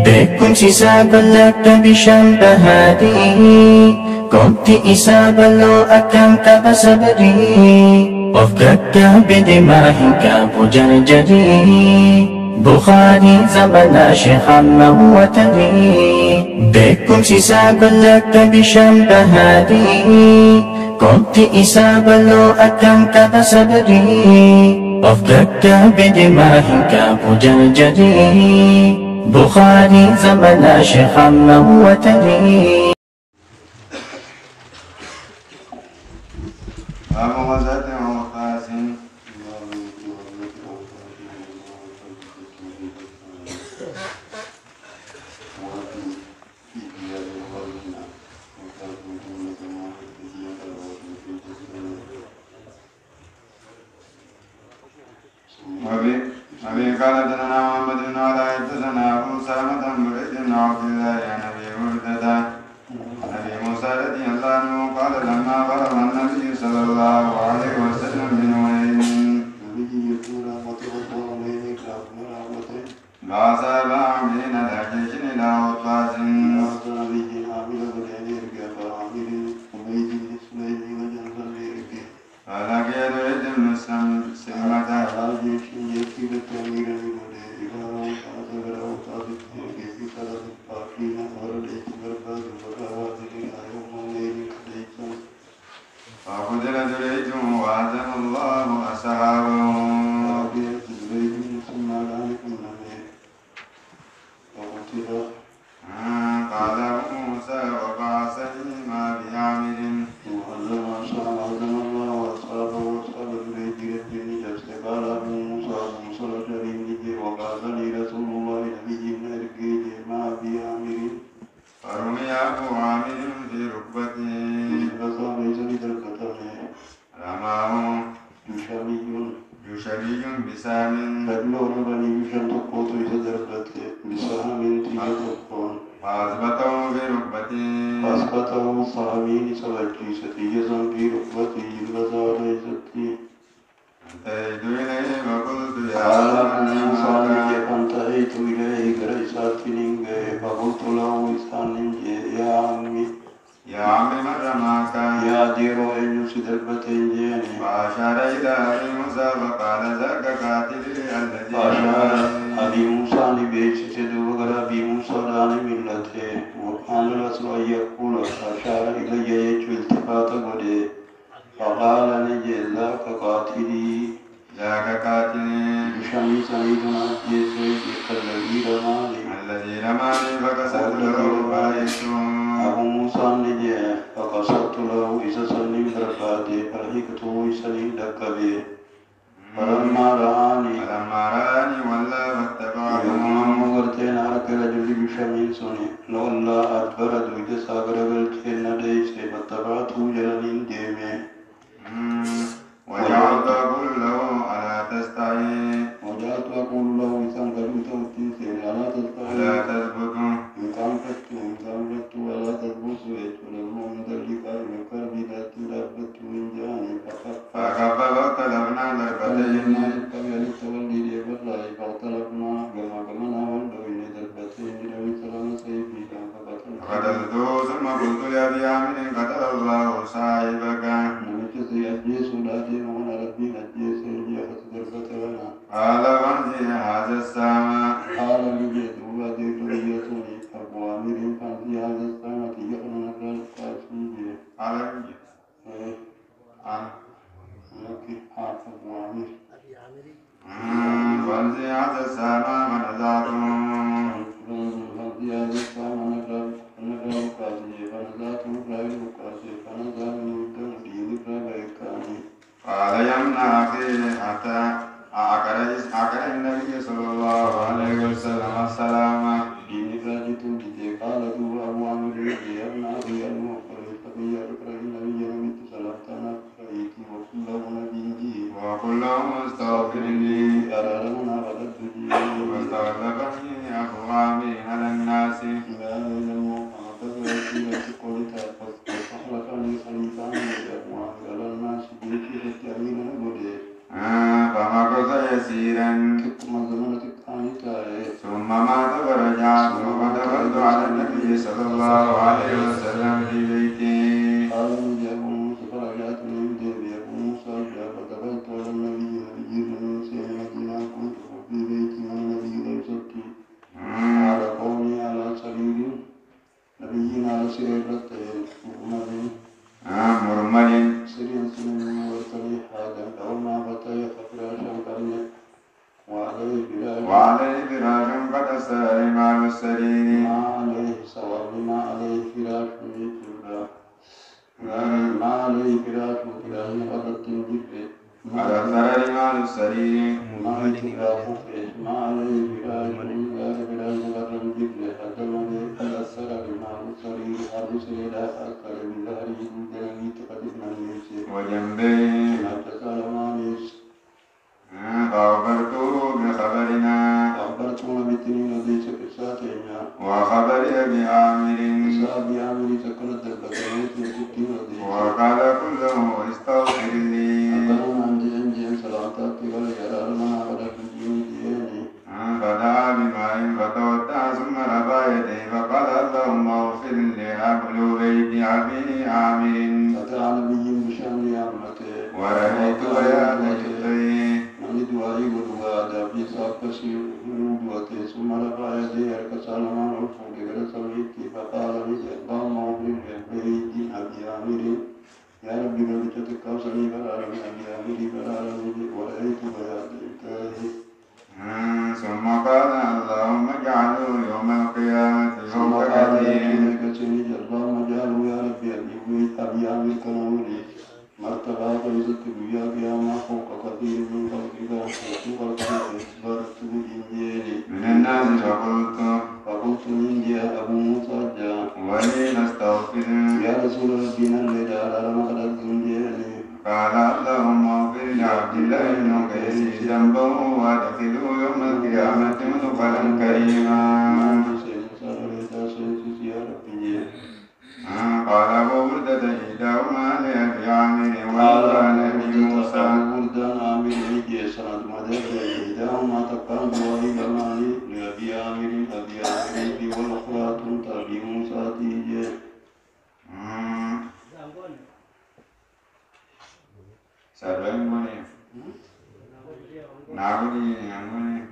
Beekumsi isaa bal'aadha bishaan bahaadii, goomti isaa bal'oo akkam qaba sabrii, of gaggaabe deemaa hin qabu jarjarii, Bukhaari zamanaa Sheekh Ahmad Watarii. Beekumsi isaa bal'aadha bishaan bahaadii, goomti isaa bal'oo akkam qaba sabrii, of gaggaabe deemaa hin qabu jarjarii, Bukhaari zamanaa Sheekh Ahmad Watarii. أبي قال حدثنا محمد بن علاء حدثنا أبو سلمة بن بريد بن عبد الله عن أبي هريرة عن أبي موسى رضي الله عنه قال لما فرغ النبي صلى الله عليه وسلم من حنين بعث أبا عمرو إلى جيش إلى عطاس فلقي زيد بن سلمة فقتل زيد وهزم الله أصحابه. قال أبو موسى وبعثني مع أبي عامر فرمي أبو عامر في ركبته رماه يشري بسهم فأثبته في ركبته انتهيت إليه وقلت فقلت له يا عمي من رماك يا ديرو أن يسد البتين فأشار إلى أبي موسى فقال ذاك قاتلي الذي فأشار أبي موسى لبيت سيدو وقال أبي موسى لاني ملته وكان الرسول أن يقول فأشار إلي يجو التفات قده فقال نجي ذاك قاتلي بشمي سميتنا جيسي الذي رماني فكسرت له فأيتم أبو موسى نجي فقصدت له إذا سلم درباتي فلحقته سليم دكبي فلما رآني ولا فاتبعه يوم مغرتين أرك رجل بشمي سني لولا أدبر دوجة ساقر بلتين نديسي فاتبعته جلالين ديمي وجعلت أقول له ألا تستحي إنسان قلت وتنسي ألا تستحي ألا تثبت إن كان فتت ولا تثبت ولما من ذلك المكان لا تلبت من جاني فخفف طلبنا ضربتين فقتلته ثم قلت لأبي عامر قتل الله صاحبك قال وانزل هذا السامة قال لجد وبديت ليتني أبو عامر فانزل هذا السامة يقرن القاسم قال أبو عامر وانزل هذا السامة فنزعته فنزعته رمال السرير ما عليه سوار ما عليه فراش جبرة ما عليه فراش فراش غدت جبرة على الثرى رمال السرير ما عليه ما عليه فراش فراش غدت جبرة على الثرى رمال السرير حدث إلى أكثر من ظهره الجنة تقدمنا النساء وجنبيه ما تسأل ما نساء فأخبرته بخبرنا أخبرتنا بتنين ليس بساتين وخبر أبي عامر سابي عامر سكنت البكرية وستين ليس وقال كله استغفر لي أقلنا عندي أنجي سلامتك ولا يرى لنا على الدين دياني فدعا بماء فتودع ثم رفع يديه فقال اللهم اغفر لأهل بيت أبي عامر فتى نبي بشأن عمته ورأيت بياض جبهيه من دعائي ودعاء في ساقسي ودعته ثم رفع يديه ركسا لما رفع لغير سويتي فقال لي اللهم اغفر لبيت أبي عامر يا ربي بركتك وصلي فلا أبي عامر فلا ورأيت بياض جبهيه ثم قال اللهم اجعله يوم القيامة فوق كثير اللهم اجعله يا ربي أبي عامر كنوري مرتبة فيزت بيا قياما فوق كثير من خلقك وفوق أخبرت بالإنجيل من الناس فقلت من جاء أبو موسى جاء ولي نستغفر يا رسول ربنا الذي على مقدر الإنجيل قال اللهم اغفر لعبد الله بن قيس ذنبه وادخله يوم القيامة مدخلا كريما قال أبو بردة إحداهما لأبي عامر وقال أبي موسى بردان عامر إيجي سند مدد إحداهما تقام بوهي بماني لأبي عامر أبي عامر والأخرى تنت أبي موسى تيجي سرين بني ناغني ناغني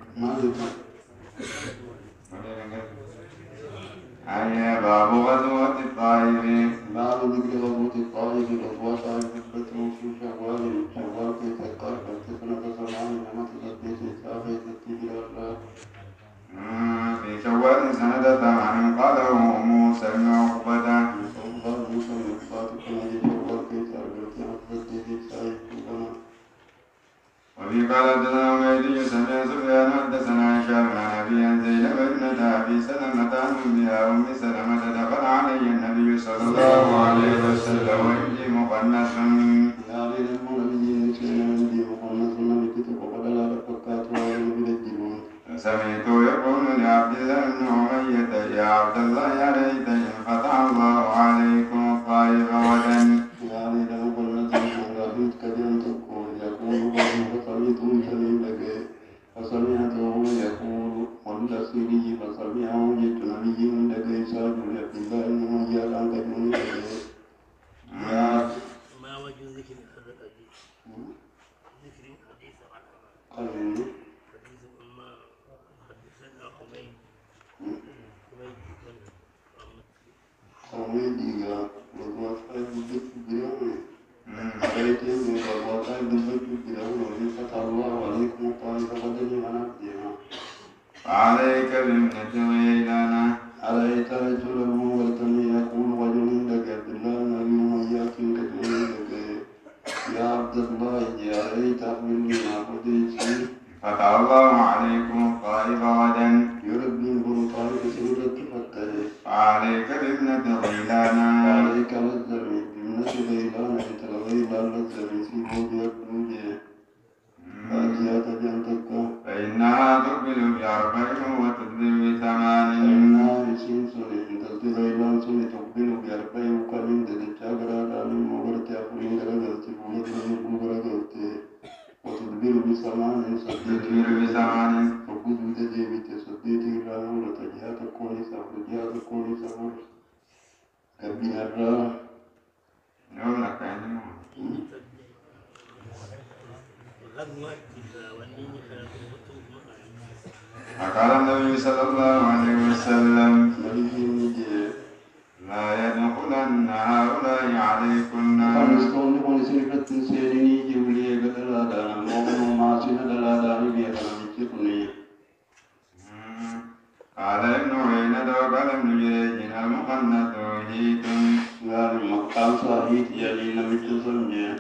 أي باب غزوة الطائف باب ذكر غزوة الطائف غزوة طائف بدر في شوال في تلقاء سنة 7 لما تصديت إسافة التجارة في شوال سنة 8 قاله موسى بن عقبة قال موسى بن عقبة كما شوال كيف أرجوك أن تصديت إسافة وفي قال حدثنا عبيدي سمع سفيان حدثنا هشام عن ابي عن زينب ابنة ابي سلمة عن امها ام سلمة دخل علي النبي صلى الله عليه وسلم وعندي مخنث سمعت يقول لعبد الله بن أمية يا عبد الله يا ليت إن فتح الله عليكم الطائف غدا فسمعته يقول والنسيري فسمعه جئت نبي عندك إسحاق بن عبد الله بن أمية عن تكون ما وجه ذكر الصدقة دي؟ ذكر حديث عن قال حديث أما حدثنا حميد حميدية وضوافات الذكر بالأمر عليكم وضوافات الذكر بالأمر وإن فتح الله عليكم الطائف غدا عن عبدها عليك بابنة غيلانة عليك رجلا مغلطني يقول رجل لك عبد الله بن أبي أمية كتبه لك يا عبد الله يا ليت أخبرني ما قديت فتح الله عليكم الطائف غدا يربي الطائف سورة فتح عليك بابنة غيلانة عليك للزمي بابنة غيلان أنت الغيلان للزمي سيبوك يكتوجه فأجيات جنتك فإنها تقبل ب4 وتدبر ب8 فإنها يسين سنة تلت غيلان سنة تقبل ب4 وكمين تدجاغرا دامي مغرت أفرين درجلت بولد مغرت وتدبر ب8 تدبر ب8 فقود بتجيب تصديت إلى مولة جهات الكوني سفر جهات الكوني سفر كبي الرا يوم لك يعني فقال النبي صلى الله عليه وسلم لا يدخلن هؤلاء عليكن قال ابن عيينة وقال ابن جريج المخنث هيت قال مقام صحيح يعني نمت سمجه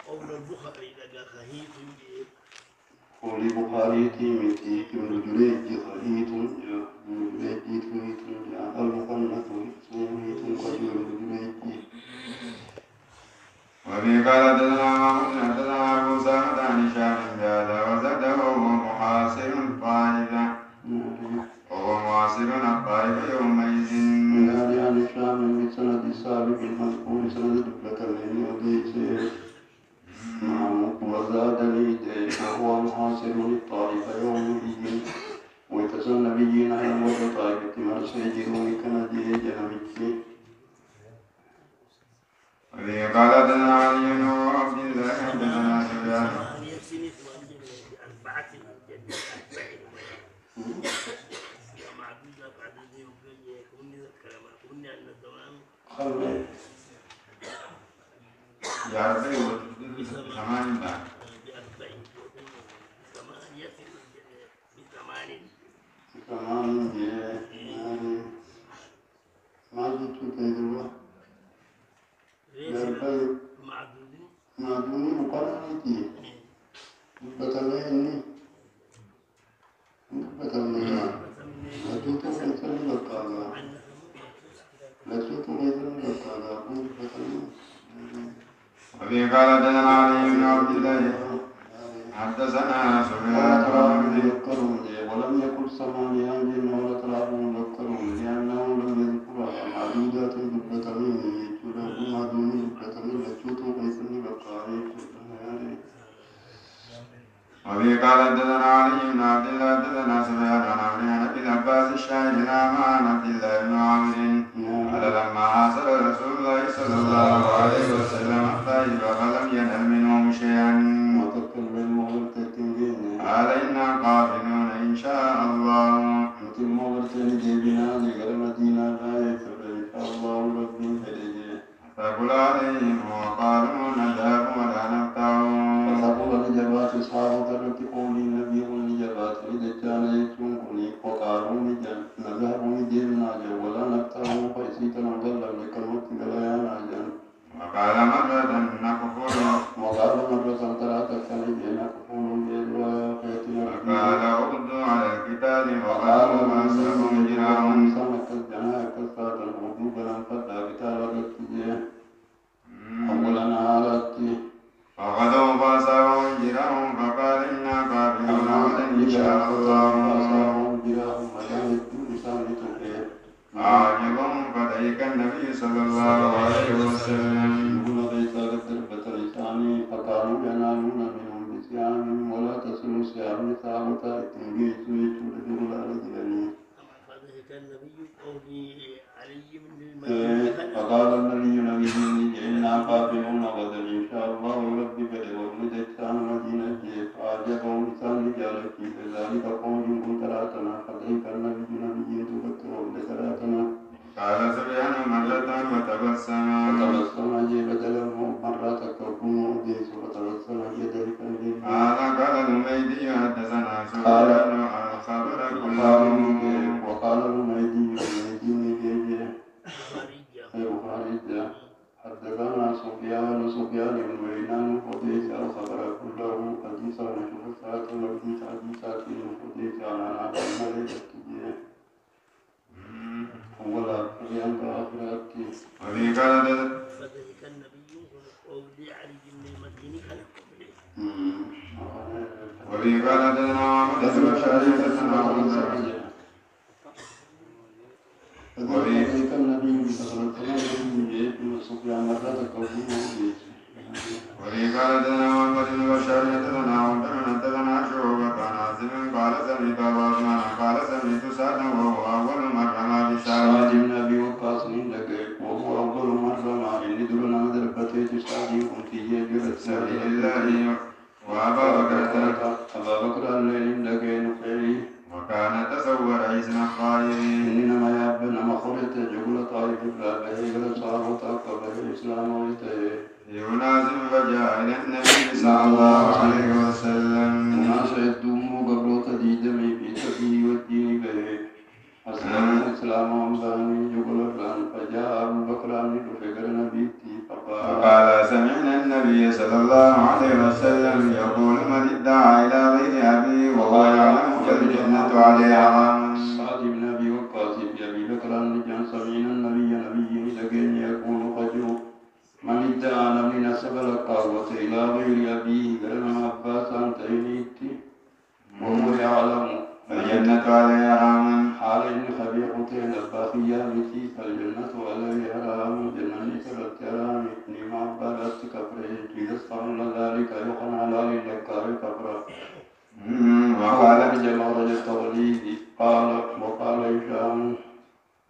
قول البخاري لقى خهيت قولي بخاري تيمتي ابن جريج خهيت ابن جريج خهيت المخنث هيت قدير ابن جريج وفي قال حدثنا محمود حدثنا أبو أسامة عن هشام بهذا وزاده وهو محاصر الطائفة يومئذ قال عن هشام بسند السابق المذكور سند دبلة من يديس وزاد لي وهو محاصر للطائفة يومئذ ويتسى النبيين على وجه طائفة ما سيجرون كنجي جنبك وفي قال حدثنا علي بن عبد الله حدثنا سفيان يعرفه ثمان بعد كمان ما جئت تدروا معدوني مقارنتي بتمني بتمني لجوت مثل بقالا لجوت مثل بقالا بتمني وفي قال حدثنا علي بن عبد الله حدثنا سفيان يذكرون ولم يكن ثمانية جن ولا تلعبون يذكرون لأنهم لم يذكرها معدودات بتمني يجوله معدوني بتمني لجوت مثل بقالا وفي قال حدثنا علي بن عبد الله حدثنا سفيان عن عمرو عن ابي العباس الشاهد عن عبد الله بن عمرو قال لما حاصر رسول الله صلى الله عليه وسلم الطائف فلم ينل منهم شيئا قال انا قافلون ان شاء الله فقل عليهم وقالوا نذهب ولا نقطع فقال لجبات أصحاب ذرة قولي نبي لجبات لدجال يتونكني وقالوا نذهب لجيبنا ولا نقطع فإسيت نقل لكلمة بلايا ناجا وقال مرة نكفر ثلاثة كلمة نكفر بالله فيتنا وقال اغدوا على القتال وقالوا ما أسلموا جراهم سمك الجناح كالصاد الغدو بلن فتى قتال الرتجة أولا عالتي فغدوا فأصابهم جراهم فقال إنا قابلون غدا إن شاء الله أعجبهم فذلك النبي صلى الله عليه وسلم فقالوا ينالون منهم بسيام ولا تصلوا سيام ثابتة اتنجيت ويتولدوا لأرجلني فقال النبي إنا قابلون غدا إن شاء الله ربي بدر وابن مدينة فأعجبهم لسان رجالك كذلك قول ثلاثنا فذلك النبي تذكر ثلاثنا قال سفيان مرة وتبسم جيب دلم مرة تكون ديس وتبسم ذلك هذا قال الحميدي حدثنا سفيان خبر كلهم وقال الحميدي حدثنا سفيان بن عيينة حديث الخبر كله حديثا وشهادة حديث حديثات حديث عن أبي الملك ولا بيان بآخرات وفي قال فذلك النبي أولي علي بن المديني وفي قال حدثنا محمد بن بشار حدثنا وذلك النبي صلى الله عليه وسلم سفيان مرة كوكب وفي قال حدثنا محمد بن بشار حدثنا عمر حدثنا شعبة عن عاصم قال سمعت أبا عثمان قال سمعت سعدا وهو أول مرة ما بشار بن أبي وقاص وهو أول مرة مع ندر نادر فتيت سعد أمتية سبيل الله وأبا بكر الليل لقين خيري وكان تصور حسن الطائرين إنما يابن مخرج جبل طائف فأبهي صارت أقبل الإسلام ويتيه ينازل فجاء إلى النبي صلى الله عليه وسلم الناس يدوم قبل تديدمي في سبيل والدين به أسلم الإسلام باني جبل الران فجاء أبو بكر فكر نبيتي فقال سمعنا النبي صلى الله عليه وسلم يقول من ادعى إلى غير أبيه وهو يعلم فالجنة عليه حرام. سعد بن أبي وقاص بأبي بكر جان سمعنا النبي لكن يقول فجو من ادعى من نسب القوة إلى غير أبيه قرن عباس أن تهنيتي وهو يعلم فالجنة عليه حرام. حال إن خبيئتين الباقية مثي فالجنة عليه حرام جنة سرت حرام نعم عباس كفره جلس فعل ذلك يقن على للكار كفره. وقال جمع رجل توليد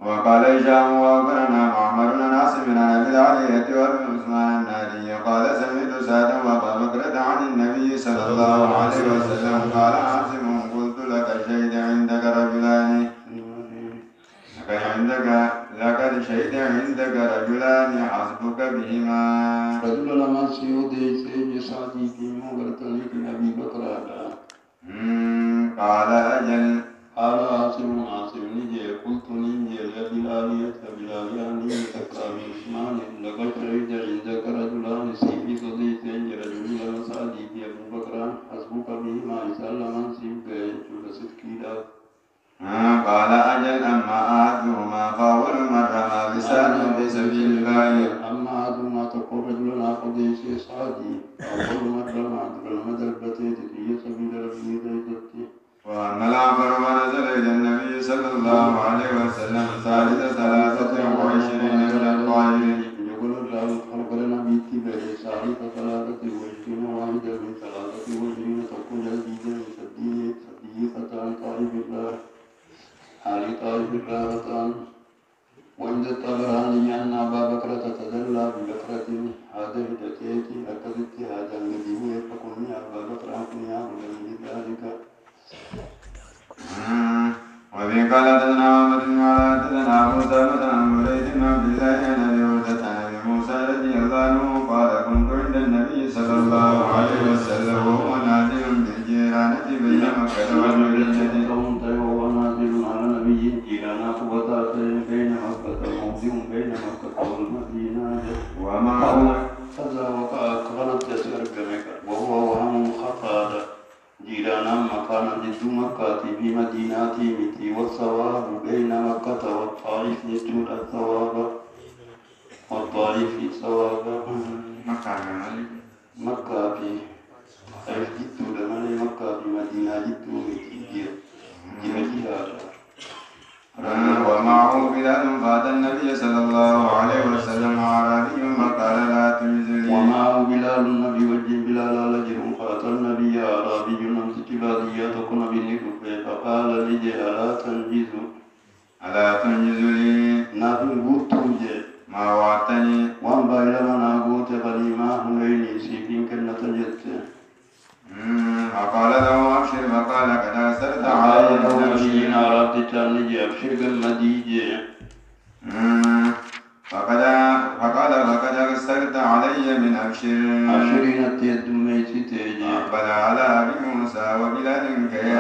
وقال هشام وأخبرنا معمر بن ناصر بن أبي العالية وابن عثمان الناري قال سمعت سعدا وأبا بكرة عن النبي صلى الله عليه وسلم قال عاصم قلت لك شهد عندك رجلان لقد شهد عندك رجلان حسبك بهما. رجل لما سيودي سيد سعدي في مغرتني أبي بكر قال أجل. قال عاصم نجي قلت نجي بلالية تكرام عثمان لقد شهد عندك رجلان سيدي صديقين رجل سعدي في أبو بكر حسبك بهما سلم سيبك يجول سكيلا. قال أجل أما أحدهما فأول من رمى بسهم في سبيل الله. أما أحدهما تقول رجل قديس سعدي أول من رمى بالمدربة في سبيل ربه ذاتي. وأما الآخر فنزل إلى النبي صلى الله عليه وسلم ثالث 23 من الطائفين. يقول الله خلق النبي تبعي ثالث 23 واحدة من 23 تقول جديدة من صديقة طائف الله علي طائف الله. وعند الطبراني أن أبا بكر تتدلى ببكرة هذا هدتيتي أكدت هذا الذي هو فكني أبا بكر أكني أعمل من ذلك. وفي قال حدثنا محمد بن علاء حدثنا أبو سلمة عن بريد بن عبد الله عن أبي هريرة عن أبي موسى رضي الله عنه قال كنت عند النبي صلى الله عليه وسلم وهو نازل بالجيرانة بين مكة والمدينة. وهو نازل على نبي جيرانة وتاتين بين مكة موضع بين مكة والمدينة ومعه كذا وكانت تسير بمكة وهو وهم خطر جيرانا مكان جد مكة بمدينة متي والثواب بين مكة والطائف يجول الثواب والطائف ثواب مكة في طائف جد لمن مكة بمدينة جد متي جهة ومعه بلال فأتى النبي صلى الله عليه وسلم أعرابي فقال لا تجزلي. ومعه بلال النبي وجه بلال لجر فأتى النبي أعرابي نمسك بادية تكون بالنكف فقال لجي ألا تنجز لي نافن قوتم جي ما وعدتني وان بايلما ناقوت فليما هنيني سيكين كنة جدت. فقال له أبشر فقال قد أسرت علي نبي عربت تانجي أبشر قمديجي فقال فقد أسرت علي من أبشرين التيدميتي تيجي أقبل على أبي موسى وبلال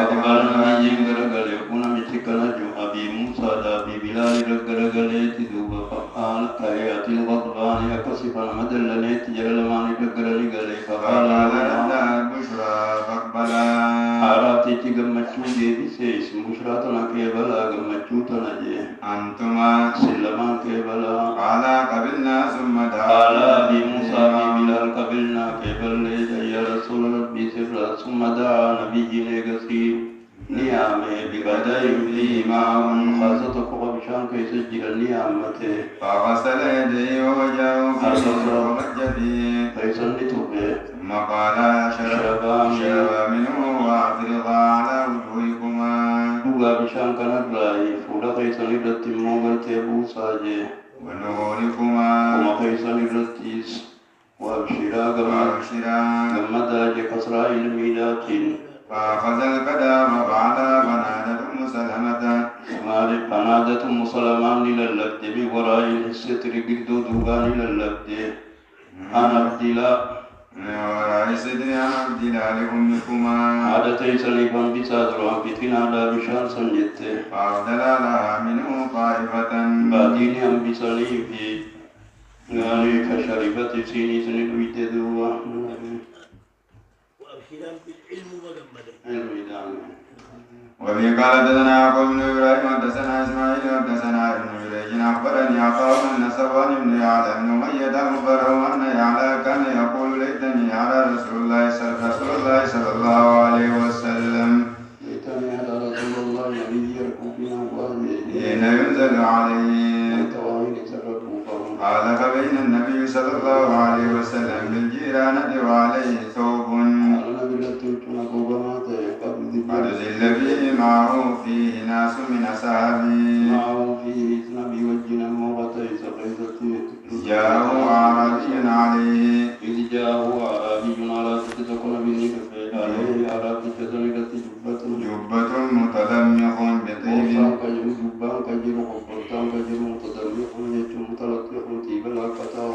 أقبل نجي غرغل يكون متكنا جو أبي موسى دابي بلال غرغل يتدوب فقال كريات الغضبان يكسفا مدلنيت جلمان غرغل غلي فقال لنا البشرى فاقبلا عربتي تغمچو دي بسيس بشراتنا كيبلا غمچو تنجي أنتما سلمان كيبلا قال قبلنا ثم دعا قال أبي موسى بلال قبلنا كيبل يا رسول ربي سر ثم دعا نبي نغسي نعمه بغداء لي معه خاصة قبشان كي سجل نعمته فغسل يديه ووجهه ومج فيه فيسنته ثم قال شربا منه وأفرغا على وجوهكما قبشان كان الرأي فولا كيسن رتمو غرتبو ساجه ونوركما وما كيسن رتيس وابشرا غمدا كسرى الميلات فأخذ القدام فعلى فنادت مسلمان للبد بوراء الستر قد دوغان للبد أنا ابتلاء وراء صدر عن عبد الله لأمكما عادتي سليفا بسادرا بتنا لا بشان سنجت فأبدل لها منه طائفة بعدين أم بسليفي ذلك شربت سيني سنين ويتدوا وأبشرا بالعلم وجمدا الودان وفي قال حدثنا يعقوب بن ابراهيم حدثنا اسماعيل حدثنا ابن جريج اخبرني عطاء بن صفوان بن يعلى بن اميه اخبره ان يعلى كان يقول ليتني على رسول الله صلى الله عليه وسلم ليتني على رسول الله الذي يركب بنا حين ينزل عليه قال فبين النبي صلى الله عليه وسلم بالجيرانة وعليه ثوب قد زل به معه فيه ناس من أصحابه جاءه أعرابي عليه جبة متلمخ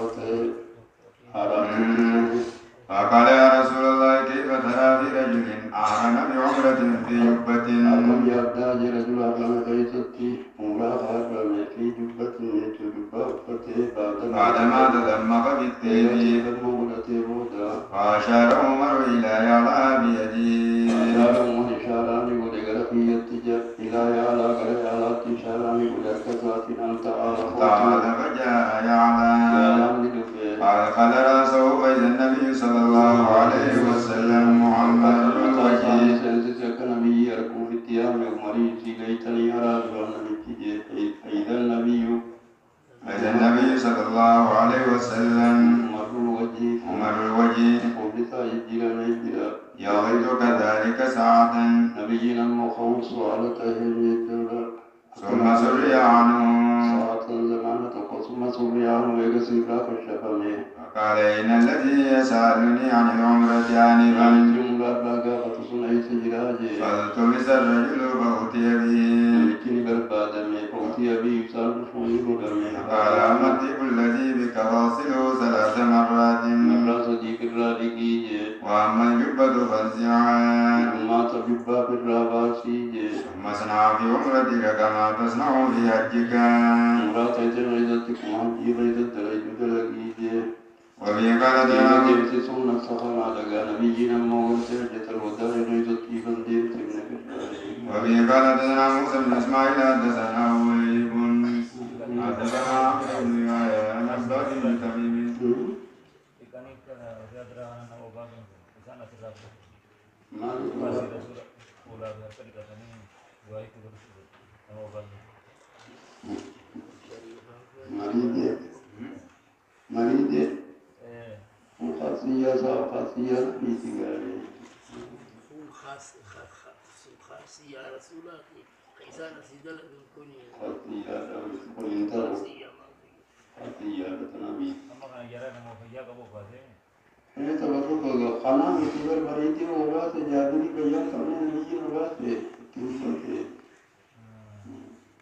بطيب فقال يا رسول الله كيف ترى في رجل أعرن بعمرة في جبة بعدما تلمخ بالطيب فأشار عمر إلى يعلى بيده تعال فجاء يعلى قال رأسه فإذا النبي صلى الله عليه وسلم محمد فإذا النبي صلى الله عليه وسلم عمر الوجه يغيظ كذلك ساعة ثم سري عنه فقال إن الذي يسألني عن العمرة آنفا فالتمس الرجل فأتي به قال أما الطيب الذي بك فاصله 3 مرات وأما الجبة فانزعها ثم اصنع في عمرتك كما تصنع في حجك وفي قال حدثنا موسى بن اسماعيل حدثنا وهيب حدثنا عمرو بن يحيى عن عباد بن تميم خاصية رسول الله خيسان سيدنا بالكوني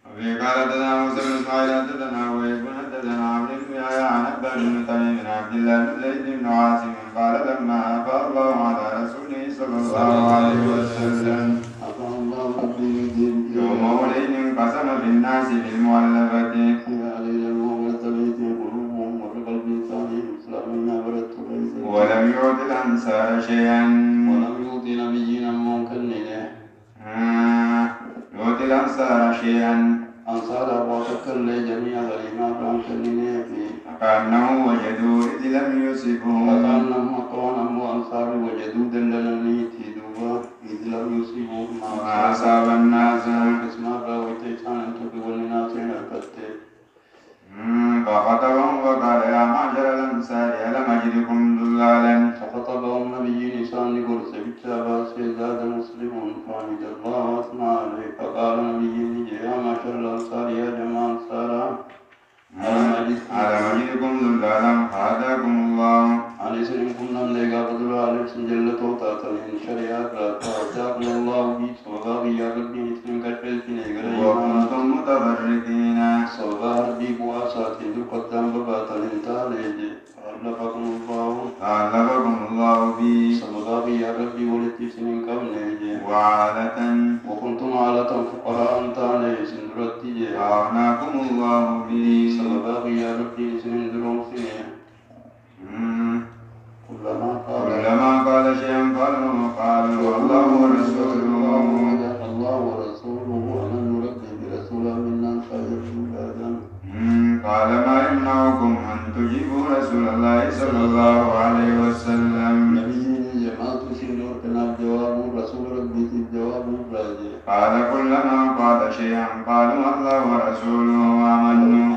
وفي قال حدثنا موسى بن اسماعيل حدثنا وهيب حدثنا عمرو بن يحيى عن عباد بن تميم بن عبد الله بن زيد بن عاصم قال لما أفاء الله على رسوله صلى الله عليه وسلم يوم ولين انقسم في الناس بالمؤلفة ولم يعط الأنصار شيئا يعطي الأنصار شيئا فكأنه وجدوا إذ لم يصبهم ما أصاب الناس فخطبهم وقال يا معشر الأنصار ألم أجدكم ضلالا فخطبهم نبي نسان قرص بالتابع سيزاد مسلم فحمد الله وأثنى عليه فقال نبي يا معشر الأنصار يا جماعة أنصارا ألم أجدكم ضلالا فهداكم الله علي سلم كنا لقى بدر عليه سنجلة وطاطا من شريعة فهداكم الله بيس وغاقي يا ربي نسلم كالفلسين وكنتم متفرقين صباح بيك واسات قدام بباطل انتهى ليجي أعلفكم الله ربتي أغناكم الله به سبباغ يا ربي سنين دروسي كلما قال شيئا قالوا الله ورسوله الله ورسوله ومن نربي برسوله منا خير قال ما يمنعكم أن تجيبوا رسول الله صلى الله عليه وسلم نبي جماعة سنور كنا جواب رسول ربي جواب راجع قال كلما قال شيئا قالوا الله ورسوله آمنوا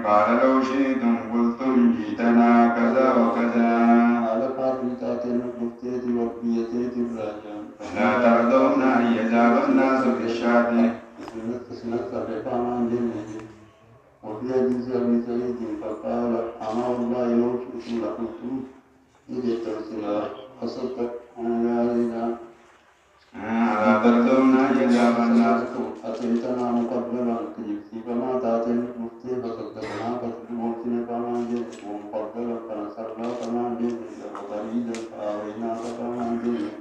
قال لو شئتم قلتم جئتنا كذا وكذا لا ترضون أن يذهب الناس بالشاة وفي حديث أبي سعيد فقال أما والله لو شئت لقلتم إذا ترسلا فصدق لا ترضون أن يذهب الناس أتيتنا مقبلا تجبتي فما تاتي مفتي فصدقنا فتجبتنا فما جئت ومقبلا فنصرنا فما جئت وطريدا فآويناك فما جئت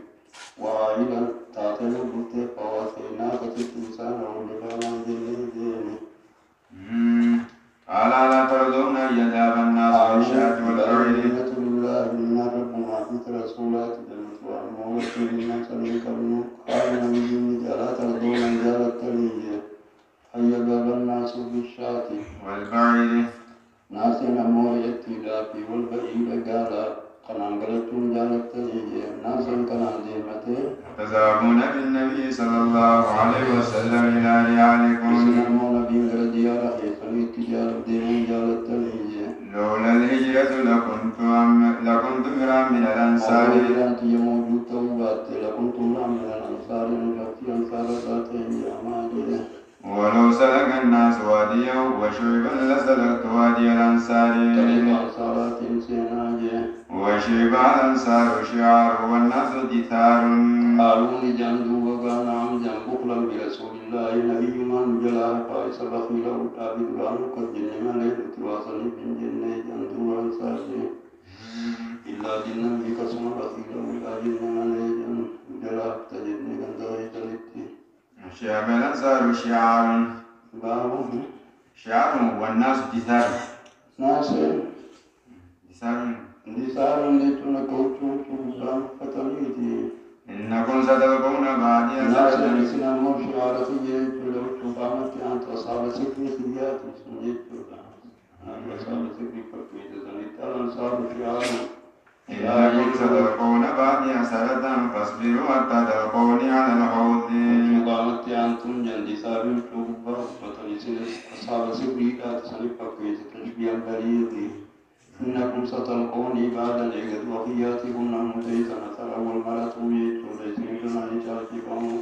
وعائلا تاتي مفتي فواسيناك تتنسان فما جئت قال لا ترضون أن يذهب الناس بالشاة والبعير لله إنا ربنا أنت رسولات جنة وموكل الناس لكبنوا قال نبي ألا ترضون أن جالت تليه أن يذهب الناس بالشاة والبعير ناس نمو يتيلافي والبعير قال قنانقلتم جالت تليه ناس كنانزيمته تذهبون بالنبي صلى الله عليه وسلم إلى رحالكم نمو نبي رجيال حيثني تجارة ديمون جالت تليه لولا الهجرة لكنت امرأ من الأنصار أنت موجود توبات لكنت امرأ من الأنصار في أنصار ذاتين أماجده ولو سلك الناس واديا وشعبا لسلكت وادي الأنصار طريق أنصارات سيناجه وشعب الأنصار شعار والناس دثار قالوا لجندوا وقال نعم بخلا برسول الله نبي من جلا فائس بخيله الآبد الآن قد جنم ليلة واصل من جنة جندوا أنصاره إلا جنم بكسم بخيله إلا جنم ليلة جلا تجنة جندوا جلتي شعب الأنصار شعار والناس دثار ناس دثار لتنا كوتشو شبان فتليتي إنكم ستلقون بعدي ناس أسرة لسنا مرشعارة يجب لو شبانت أنت أصحاب سكري سيئات يجب أصحاب سكري فكري تزنيت الأنصار شعار إنكم ستلقون بعدي أسرة فاصبروا حتى تلقوني على الحوض شبانت أنتم جندي سابين شبا فتليسين أصحاب سكري لا تزنيت فكري تشبيا بريدي إنكم ستلقوني بعد العقد وفياتكم متيسا نصر والمرأة يجب ليسين كنا نشاككم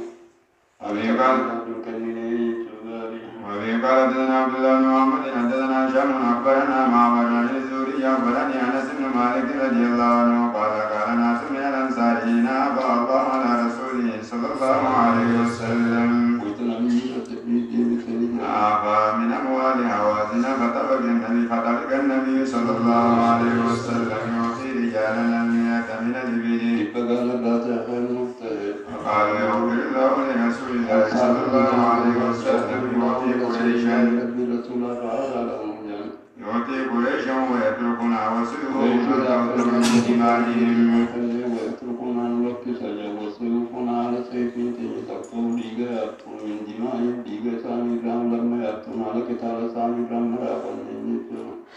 وفي قال حدثنا عبد الله بن محمد حدثنا هشام أخبرنا معمر عن الزهري أخبرني أنس بن مالك رضي الله عنه قال قال ناس من الأنصار حين أبى الله على رسوله صلى الله عليه وسلم أعفى من أموال هوازن فطلق النبي صلى الله عليه وسلم يعطي رجالا المئة من الإبل فقال يغفر الله لرسول الله صلى الله عليه وسلم يعطي قريشا ويتركنا وسلوهم من دمائهم ويتركنا نلقي وسيوفنا على سيف تقول ديغا يبطل من دمائهم ديغا سامي رام لما يبطل على كتاب سامي رام مرابا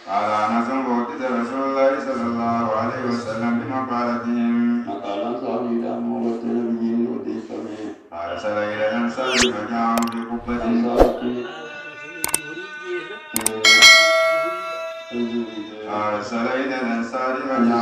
قال أنس وقتل رسول الله صلى الله عليه وسلم بمقالتهم مقالا سامي رام وقتل بجين وديك أرسل إلى الأنصار فجاءهم في قبة أرسل إلى الأنصار فجاءهم